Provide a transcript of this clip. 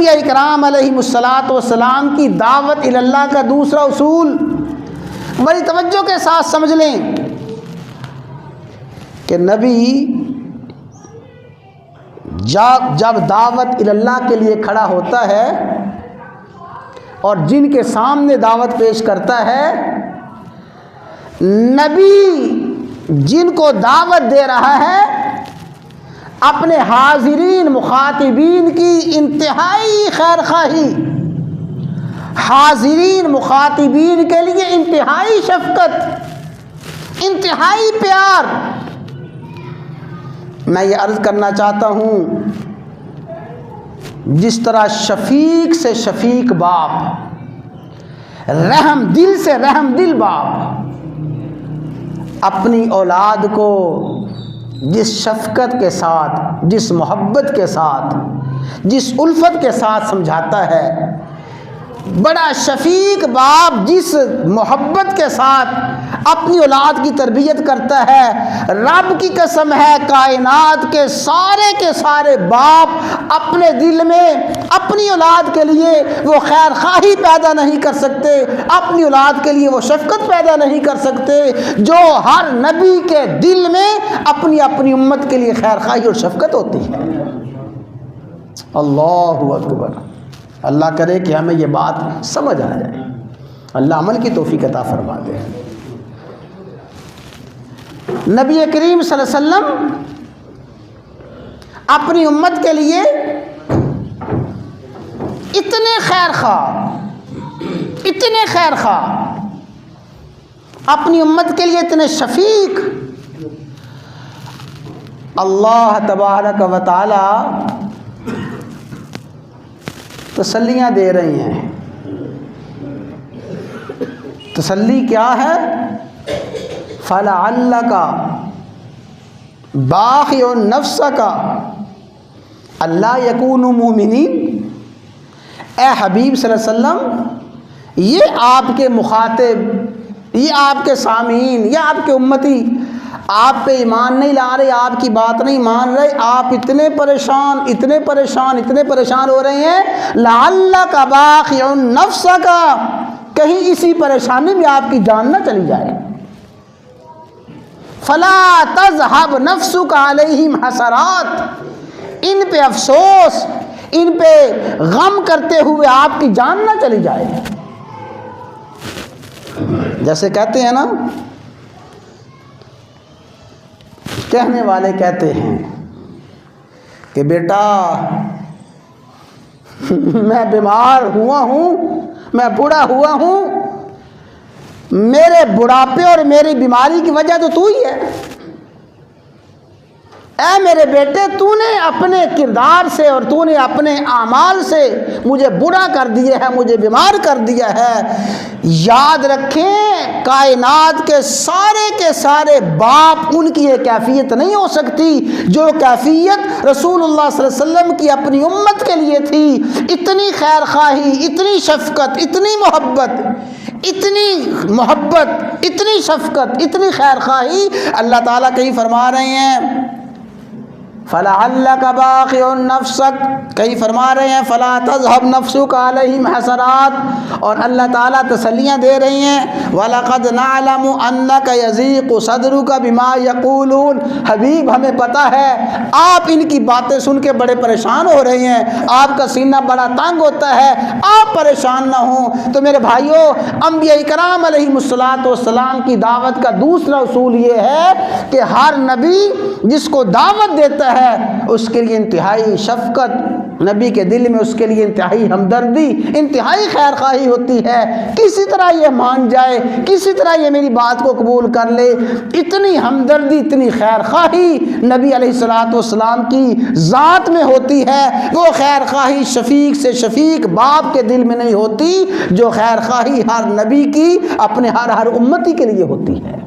انبیاء کرام علیہم الصلاۃ والسلام کی دعوت اللہ کا دوسرا اصول بڑی توجہ کے ساتھ سمجھ لیں کہ نبی جب دعوت اللہ کے لیے کھڑا ہوتا ہے اور جن کے سامنے دعوت پیش کرتا ہے، نبی جن کو دعوت دے رہا ہے اپنے حاضرین مخاطبین کی انتہائی خیر خواہی، حاضرین مخاطبین کے لیے انتہائی شفقت، انتہائی پیار۔ میں یہ عرض کرنا چاہتا ہوں، جس طرح شفیق سے شفیق باپ، رحم دل سے رحم دل باپ اپنی اولاد کو جس شفقت کے ساتھ، جس محبت کے ساتھ، جس الفت کے ساتھ سمجھاتا ہے، بڑا شفیق باپ جس محبت کے ساتھ اپنی اولاد کی تربیت کرتا ہے، رب کی قسم ہے کائنات کے سارے باپ اپنے دل میں اپنی اولاد کے لیے وہ خیر خواہی پیدا نہیں کر سکتے، اپنی اولاد کے لیے وہ شفقت پیدا نہیں کر سکتے جو ہر نبی کے دل میں اپنی امت کے لیے خیر خواہی اور شفقت ہوتی ہے۔ اللہ اکبر۔ اللہ کرے کہ ہمیں یہ بات سمجھ آ جائے، اللہ عمل کی توفیق عطا فرما دے۔ نبی کریم صلی اللہ علیہ وسلم اپنی امت کے لیے اتنے خیر خواہ، اپنی امت کے لیے اتنے شفیق، اللہ تبارک و تعالی تسلیاں دے رہی ہیں۔ تسلی کیا ہے؟ فَلَعَلَّكَ بَاخِعٌ نَفْسَكَ أَلَّا يَكُونُوا مُؤْمِنِينَ۔ اے حبیب صلی اللہ علیہ وسلم، یہ آپ کے مخاطب، یہ آپ کے سامعین، یہ آپ کے امتی آپ پہ ایمان نہیں لا رہے، آپ کی بات نہیں مان رہے، آپ اتنے پریشان ہو رہے ہیں، لَعَلَّكَ بَاخِعٌ نَفْسَكَ، کہیں اسی پریشانی میں آپ کی جان نہ چلی جائے۔ فَلَا تَذْهَبْ نَفْسُكَ عَلَيْهِمْ حَسَرَاتٍ، ان پہ افسوس، ان پہ غم کرتے ہوئے آپ کی جان نہ چلی جائے۔ جیسے کہتے ہیں نا، کہنے والے کہتے ہیں کہ بیٹا میں بیمار ہوا ہوں، میں بوڑھا ہوا ہوں، میرے بڑھاپے اور میری بیماری کی وجہ تو ہی ہے۔ اے میرے بیٹے، تو نے اپنے کردار سے اور تو نے اپنے اعمال سے مجھے بوڑھا کر دیا ہے، مجھے بیمار کر دیا ہے۔ یاد رکھیں، کائنات کے سارے باپ، ان کی یہ کیفیت نہیں ہو سکتی جو کیفیت رسول اللہ صلی اللہ علیہ وسلم کی اپنی امت کے لیے تھی۔ اتنی خیر خواہی، اتنی شفقت، اتنی محبت، اتنی شفقت، اتنی خیر خواہی اللہ تعالیٰ کہیں فرما رہے ہیں فَلَعَلَّكَ بَاخِعٌ نَفْسَكَ، کہیں فرما رہے ہیں فَلَا تَذْهَبْ نَفْسُكَ عَلَيْهِمْ حَسَرَاتٍ، اور اللہ تعالیٰ تسلیاں دے رہی ہیں وَلَقَدْ نَعْلَمُ أَنَّكَ يَضِيقُ صَدْرُكَ بِمَا يَقُولُونَ، حبیب ہمیں پتہ ہے آپ ان کی باتیں سن کے بڑے پریشان ہو رہے ہیں، آپ کا سینہ بڑا تنگ ہوتا ہے، آپ پریشان نہ ہوں۔ تو میرے بھائیوں، انبیاء کرام علیہم الصلاۃ والسلام کی دعوت کا دوسرا اصول یہ ہے کہ ہر نبی جس کو دعوت دیتا ہے اس کے لیے انتہائی شفقت، نبی کے دل میں اس کے لیے انتہائی ہمدردی، انتہائی خیر خواہی ہوتی ہے۔ کسی طرح یہ مان جائے، کسی طرح یہ میری بات کو قبول کر لے، اتنی ہمدردی، اتنی خیر خواہی نبی علیہ الصلوۃ والسلام کی ذات میں ہوتی ہے۔ وہ خیر خواہی شفیق سے شفیق باپ کے دل میں نہیں ہوتی جو خیر خواہی ہر نبی کی اپنے ہر امتی کے لیے ہوتی ہے۔